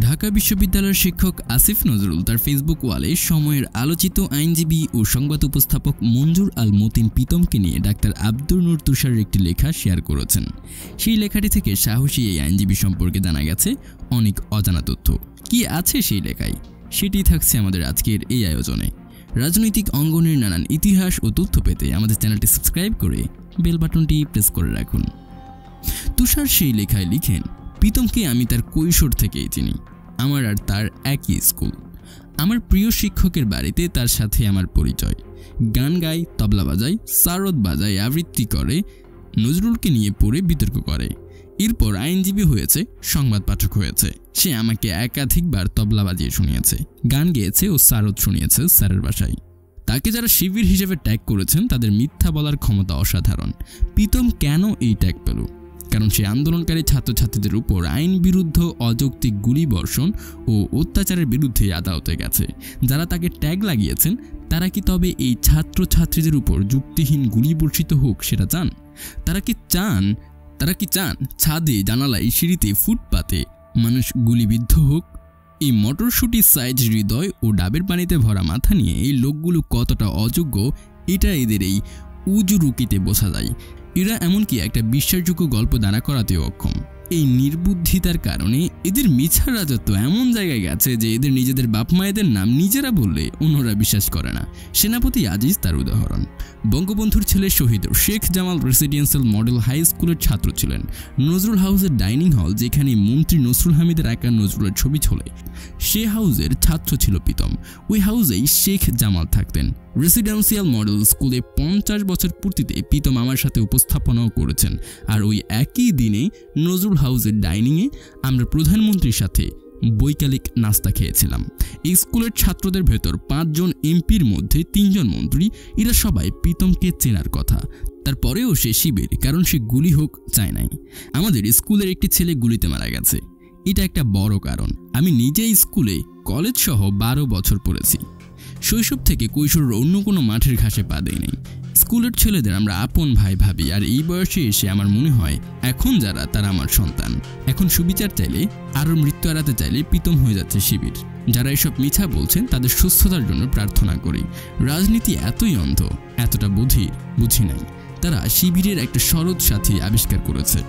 ঢাকা বিশ্ববিদ্যালয়ের শিক্ষক আসিফ নজরুল তার ফেসবুক ওয়ালে সময়ের আলোচিত আইনজীবী ও সংবাদ উপস্থাপক মঞ্জুর আল মতিন প্রীতমকে নিয়ে ডাক্তার আব্দুর নূর তুষারের একটি লেখা শেয়ার করেছেন। সেই লেখাটি থেকে সাহসী এই আইনজীবী সম্পর্কে জানা গেছে অনেক অজানা তথ্য। কি আছে সেই লেখায়, সেটি থাকছে আমাদের আজকের এই আয়োজনে। রাজনৈতিক অঙ্গনের নানান ইতিহাস ও তথ্য পেতে আমাদের চ্যানেলটি সাবস্ক্রাইব করে বেল বাটনটি প্রেস করে রাখুন। তুষার সেই লেখায় লিখেন, প্রীতমকে আমি তার কৈশোর থেকেই চিনি। আমার আর তার একই স্কুল। আমার প্রিয় শিক্ষকের বাড়িতে তার সাথে আমার পরিচয়। গান গায়, তবলা বাজায়, সারদ বাজায়, আবৃত্তি করে, নজরুলকে নিয়ে পড়ে বিতর্ক করে। এরপর আইনজীবী হয়েছে, সংবাদ পাঠক হয়েছে। সে আমাকে একাধিকবার তবলা বাজিয়ে শুনিয়েছে, গান গেয়েছে ও সারদ শুনিয়েছে স্যারের বাসায়। তাকে যারা শিবির হিসেবে ট্যাগ করেছেন তাদের মিথ্যা বলার ক্ষমতা অসাধারণ। প্রীতম কেন এই ট্যাগ পেল? কারণ সে আন্দোলনকারী ছাত্রছাত্রীদের উপর আইন বিরুদ্ধ অযৌক্তিক গুলিবর্ষণ ও অত্যাচারের বিরুদ্ধে আদালতে গেছে। যারা তাকে ট্যাগ লাগিয়েছেন তারা কি তবে এই ছাত্রছাত্রীদের উপর যুক্তিহীন গুলি বর্ষিত হোক সেটা চান? তারা কি চান ছাদে, জানালায়, সিঁড়িতে, ফুটপাতে মানুষ গুলিবিদ্ধ হোক? এই মটরশুঁটি সাইজ হৃদয় ও ডাবের পানিতে ভরা মাথা নিয়ে এই লোকগুলো কতটা অযোগ্য এটা এদের এই উজুরুকিতে বোঝা যায়। এরা এমনকি একটা বিশ্বাসযোগ্য গল্প দাঁড়া করাতেও অক্ষম। এই নির্বুদ্ধিতার কারণে এদের মিছার রাজত্ব এমন জায়গায় গেছে যে এদের নিজেদের বাপ মায়েদের নাম নিজেরা বললে অন্যরা বিশ্বাস করে না। সেনাপতি আজিজ তার উদাহরণ। বঙ্গবন্ধুর ছেলে শহীদ Sheikh Jamal residential model high স্কুলের ছাত্র ছিলেন। নজরুল হাউসের ডাইনিং হল, যেখানে মন্ত্রী নসরুল হামিদের একা নজরুলের ছবি ঝোলে, সে হাউসের ছাত্র ছিল প্রীতম। ওই হাউসেই শেখ জামাল থাকতেন। রেসিডেন্সিয়াল মডেল স্কুলে 50 বছর পূর্তিতে প্রীতম আমার সাথে উপস্থাপনাও করেছেন। আর ওই একই দিনে নজরুল হাউসের ডাইনিংয়ে আমরা প্রধানমন্ত্রীর সাথে বৈকালিক নাস্তা খেয়েছিলাম। এই স্কুলের ছাত্রদের ভেতর 5 জন এমপির মধ্যে 3 জন মন্ত্রী। এরা সবাই প্রীতমকে চেনার কথা। তারপরেও সে শিবির, কারণ সে গুলি হোক চায় নাই। আমাদের স্কুলের একটি ছেলে গুলিতে মারা গেছে, এটা একটা বড় কারণ। আমি নিজেই স্কুলে, কলেজ সহ 12 বছর পড়েছি। শৈশব থেকে কৈশোরের অন্য কোনো মাঠের ঘাসে পা দেয় নাই। স্কুলের ছেলেদের আমরা আপন ভাই ভাবি। আর এই বয়সে এসে আমার মনে হয় এখন যারা, তারা আমার সন্তান। এখন সুবিচার চাইলে, আরও মৃত্যু এড়াতে চাইলে প্রীতম হয়ে যাচ্ছে শিবির। যারা এসব মিথ্যা বলছেন তাদের সুস্থতার জন্য প্রার্থনা করি। রাজনীতি এতই অন্ধ, এতটা বুঝি নাই। তারা শিবিরের একটা সরল সাথী আবিষ্কার করেছে।